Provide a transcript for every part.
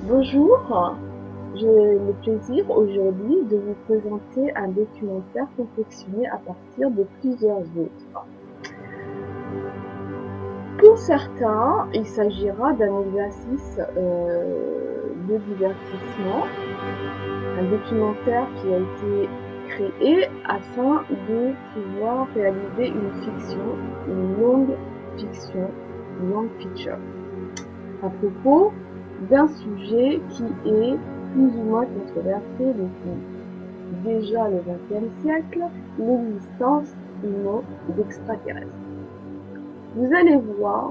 Bonjour, j'ai le plaisir aujourd'hui de vous présenter un documentaire confectionné à partir de plusieurs autres. Pour certains, il s'agira d'un exercice de divertissement, un documentaire qui a été créé afin de pouvoir réaliser une fiction, une longue fiction, une longue feature, à propos d'un sujet qui est plus ou moins controversé depuis déjà le XXe siècle, l'existence ou non d'extraterrestres. Vous allez voir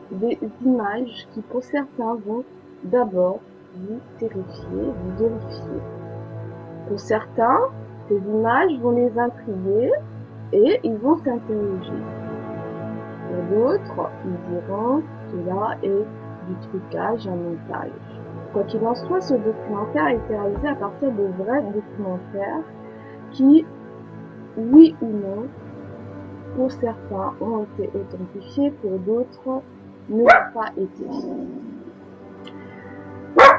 des images qui pour certains vont d'abord vous terrifier, vous horrifier. Pour certains, ces images vont les intriguer et ils vont s'interroger. Pour d'autres, ils diront que là est du trucage, un montage. Quoi qu'il en soit, ce documentaire a été réalisé à partir de vrais documentaires qui, oui ou non, pour certains ont été authentifiés, pour d'autres ne l'ont pas été.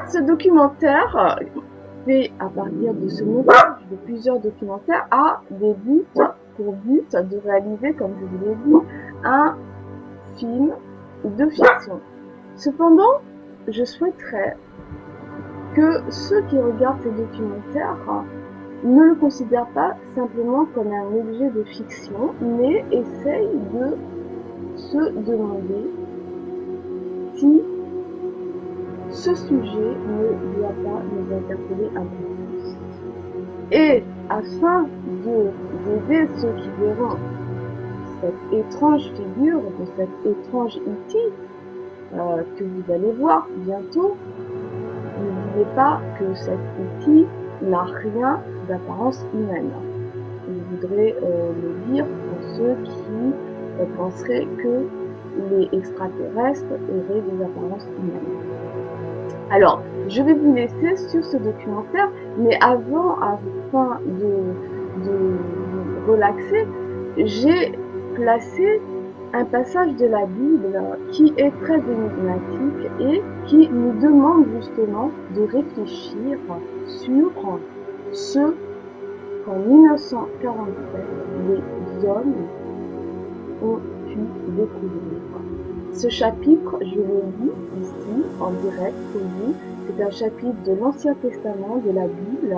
Ce documentaire fait à partir de ce montage de plusieurs documentaires a des buts pour but de réaliser, comme je vous l'ai dit, un film de fiction. Cependant, je souhaiterais que ceux qui regardent ces documentaires ne le considèrent pas simplement comme un objet de fiction, mais essayent de se demander si ce sujet ne doit pas nous interpeller un peu plus. Et afin d'aider ceux qui verront cette étrange figure de cette étrange E.T. Que vous allez voir bientôt, n'oubliez pas que cette E.T. n'a rien d'apparence humaine. Je voudrais le dire pour ceux qui penseraient que les extraterrestres auraient des apparences humaines. Alors, je vais vous laisser sur ce documentaire, mais afin de vous relaxer, j'ai placé un passage de la Bible qui est très énigmatique et qui nous demande justement de réfléchir sur ce qu'en 1947 les hommes ont pu découvrir. Ce chapitre, je le lis ici en direct pour vous. C'est un chapitre de l'Ancien Testament de la Bible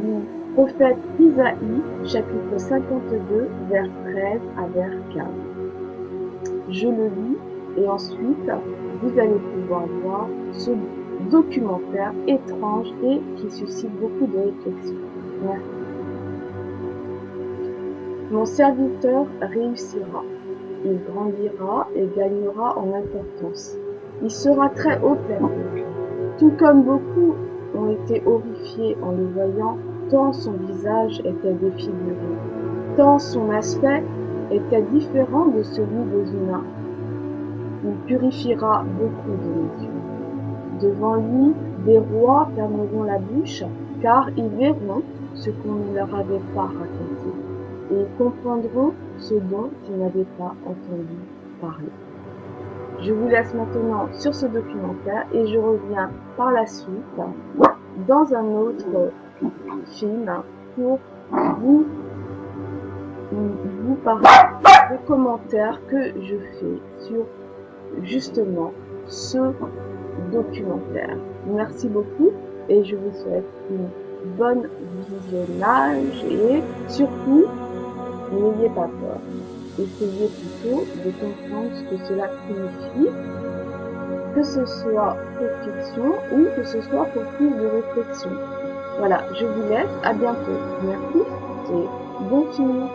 du prophète Isaïe, chapitre 52, vers 13 à vers 15. Je le lis et ensuite vous allez pouvoir voir ce documentaire étrange et qui suscite beaucoup de réflexion. Merci. Mon serviteur réussira. Il grandira et gagnera en importance. Il sera très haut placé. Tout comme beaucoup ont été horrifiés en le voyant, tant son visage était défiguré, tant son aspect était différent de celui des humains. Il purifiera beaucoup de mes yeux. Devant lui, des rois fermeront la bouche, car ils verront ce qu'on ne leur avait pas raconté, et ils comprendront ce dont ils n'avaient pas entendu parler. Je vous laisse maintenant sur ce documentaire et je reviens par la suite dans un autre film pour vous parler des commentaires que je fais sur justement ce documentaire. Merci beaucoup et je vous souhaite une bonne visionnage et surtout, n'ayez pas peur. Essayez plutôt de comprendre ce que cela signifie, que ce soit pour fiction ou que ce soit pour plus de réflexion. Voilà, je vous laisse, à bientôt. Merci et bon film.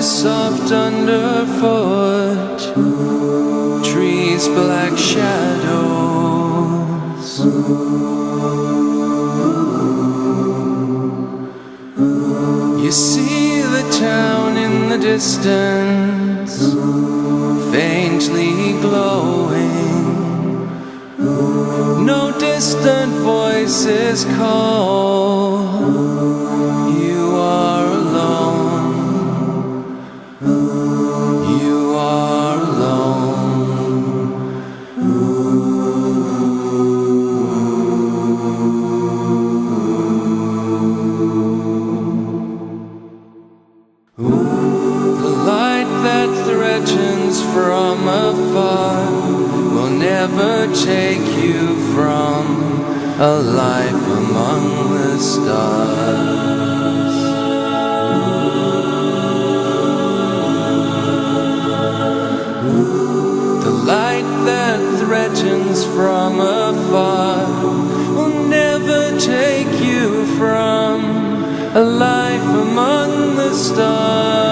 is soft underfoot, trees black shadows. You see the town in the distance, faintly glowing. No distant voices call. You are alone. You are alone. The light that threatens from afar will never take you from a life among the stars. The light that threatens from afar will never take you from a life among the stars.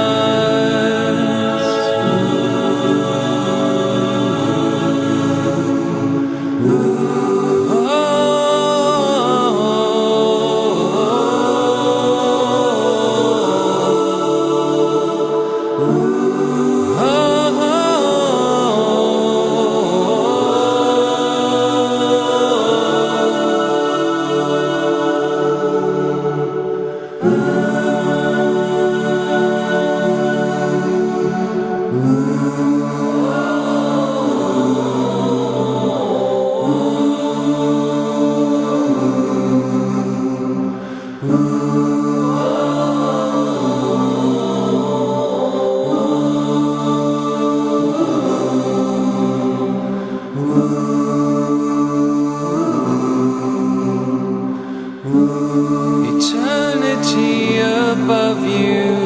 Eternity above you,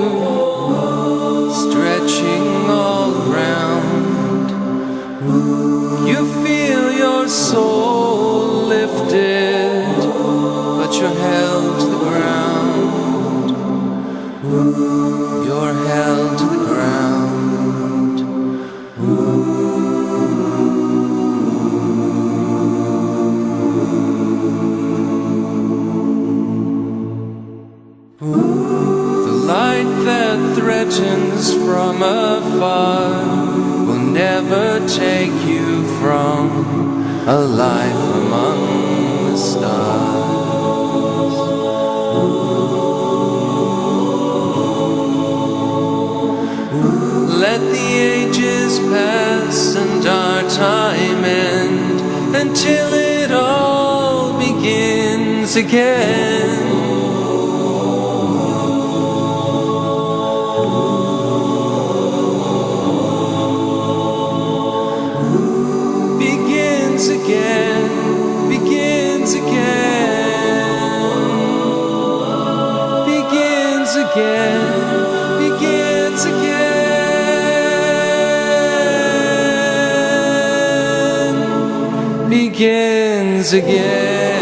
stretching all around. You feel your soul lifted, but you're held to the ground. You're held to the ground. The light that threatens from afar will never take you from a life among the stars. Let the ages pass and our time end until it all begins again. Begins again, begins again, begins again, begins again, begins again.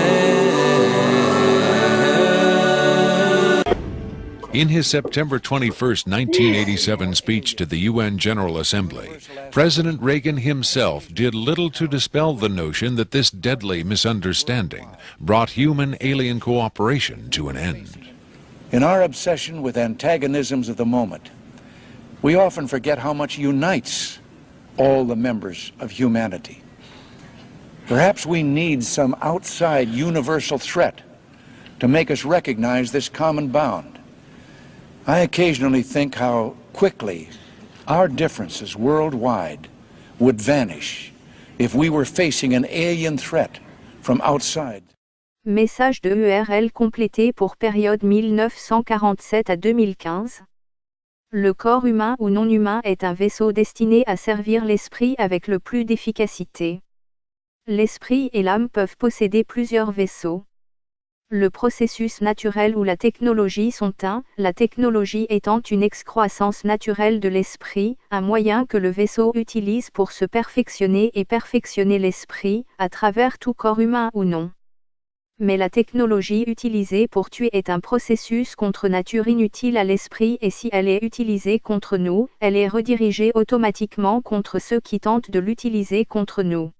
In his September 21, 1987 speech to the UN General Assembly, President Reagan himself did little to dispel the notion that this deadly misunderstanding brought human-alien cooperation to an end. In our obsession with antagonisms of the moment, we often forget how much unites all the members of humanity. Perhaps we need some outside universal threat to make us recognize this common bound. I occasionally think how quickly our differences worldwide would vanish if we were facing an alien threat from outside. Message de URL complété pour période 1947 à 2015. Le corps humain ou non humain est un vaisseau destiné à servir l'esprit avec le plus d'efficacité. L'esprit et l'âme peuvent posséder plusieurs vaisseaux. Le processus naturel ou la technologie sont la technologie étant une excroissance naturelle de l'esprit, un moyen que le vaisseau utilise pour se perfectionner et perfectionner l'esprit, à travers tout corps humain ou non. Mais la technologie utilisée pour tuer est un processus contre nature inutile à l'esprit et si elle est utilisée contre nous, elle est redirigée automatiquement contre ceux qui tentent de l'utiliser contre nous.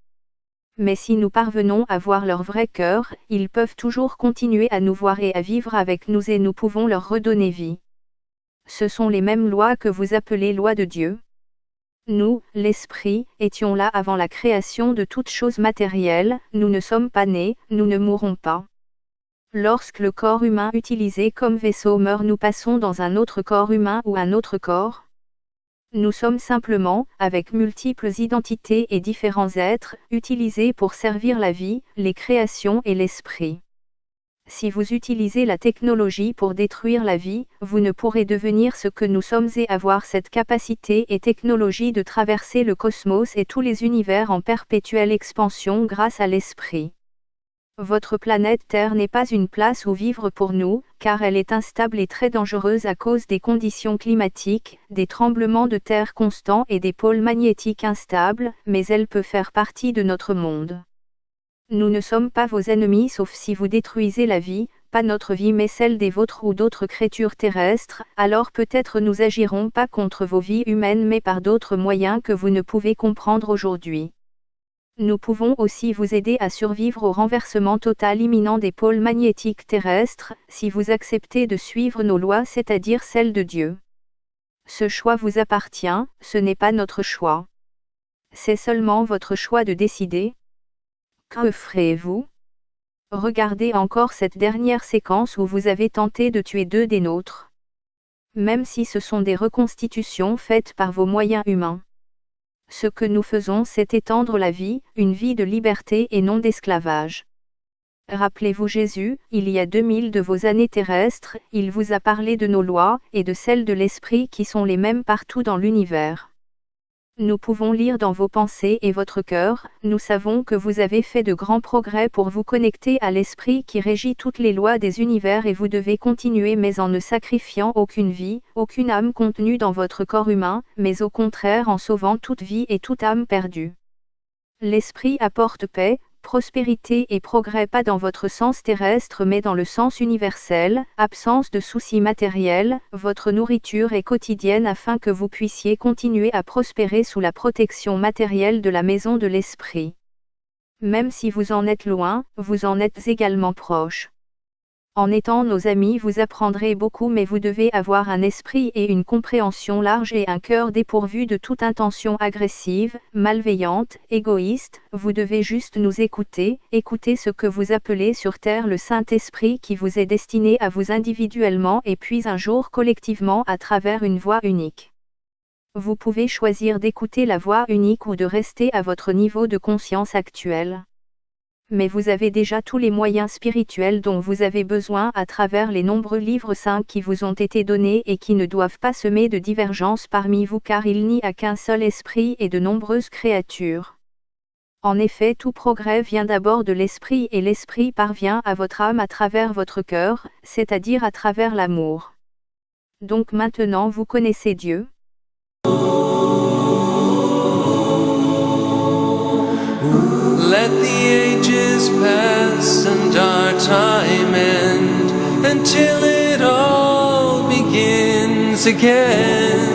Mais si nous parvenons à voir leur vrai cœur, ils peuvent toujours continuer à nous voir et à vivre avec nous et nous pouvons leur redonner vie. Ce sont les mêmes lois que vous appelez lois de Dieu. Nous, l'Esprit, étions là avant la création de toutes choses matérielles, nous ne sommes pas nés, nous ne mourrons pas. Lorsque le corps humain utilisé comme vaisseau meurt, nous passons dans un autre corps humain ou un autre corps. Nous sommes simplement, avec multiples identités et différents êtres, utilisés pour servir la vie, les créations et l'esprit. Si vous utilisez la technologie pour détruire la vie, vous ne pourrez devenir ce que nous sommes et avoir cette capacité et technologie de traverser le cosmos et tous les univers en perpétuelle expansion grâce à l'esprit. Votre planète Terre n'est pas une place où vivre pour nous, car elle est instable et très dangereuse à cause des conditions climatiques, des tremblements de terre constants et des pôles magnétiques instables, mais elle peut faire partie de notre monde. Nous ne sommes pas vos ennemis sauf si vous détruisez la vie, pas notre vie mais celle des vôtres ou d'autres créatures terrestres, alors peut-être nous agirons pas contre vos vies humaines mais par d'autres moyens que vous ne pouvez comprendre aujourd'hui. Nous pouvons aussi vous aider à survivre au renversement total imminent des pôles magnétiques terrestres, si vous acceptez de suivre nos lois, c'est-à-dire celles de Dieu. Ce choix vous appartient, ce n'est pas notre choix. C'est seulement votre choix de décider. Que ferez-vous? Regardez encore cette dernière séquence où vous avez tenté de tuer deux des nôtres. Même si ce sont des reconstitutions faites par vos moyens humains. Ce que nous faisons, c'est étendre la vie, une vie de liberté et non d'esclavage. Rappelez-vous Jésus, il y a 2000 de vos années terrestres, il vous a parlé de nos lois, et de celles de l'Esprit qui sont les mêmes partout dans l'univers. Nous pouvons lire dans vos pensées et votre cœur, nous savons que vous avez fait de grands progrès pour vous connecter à l'Esprit qui régit toutes les lois des univers et vous devez continuer mais en ne sacrifiant aucune vie, aucune âme contenue dans votre corps humain, mais au contraire en sauvant toute vie et toute âme perdue. L'Esprit apporte paix, prospérité et progrès pas dans votre sens terrestre mais dans le sens universel, absence de soucis matériels, votre nourriture est quotidienne afin que vous puissiez continuer à prospérer sous la protection matérielle de la maison de l'Esprit. Même si vous en êtes loin, vous en êtes également proche. En étant nos amis vous apprendrez beaucoup mais vous devez avoir un esprit et une compréhension large et un cœur dépourvu de toute intention agressive, malveillante, égoïste, vous devez juste nous écouter, écouter ce que vous appelez sur terre le Saint-Esprit qui vous est destiné à vous individuellement et puis un jour collectivement à travers une voix unique. Vous pouvez choisir d'écouter la voix unique ou de rester à votre niveau de conscience actuel. Mais vous avez déjà tous les moyens spirituels dont vous avez besoin à travers les nombreux livres saints qui vous ont été donnés et qui ne doivent pas semer de divergences parmi vous car il n'y a qu'un seul esprit et de nombreuses créatures. En effet, tout progrès vient d'abord de l'esprit et l'esprit parvient à votre âme à travers votre cœur, c'est-à-dire à travers l'amour. Donc maintenant vous connaissez Dieu. Let the ages pass and our time end until it all begins again.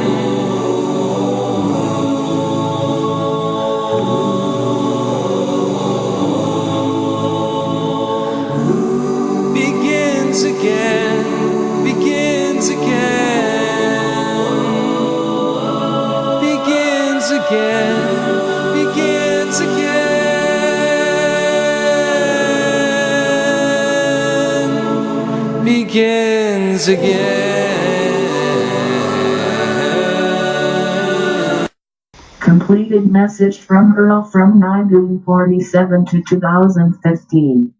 Begins again, begins again, begins again, begins again. Begins again. Completed message from Earl from 9/47 to 2015.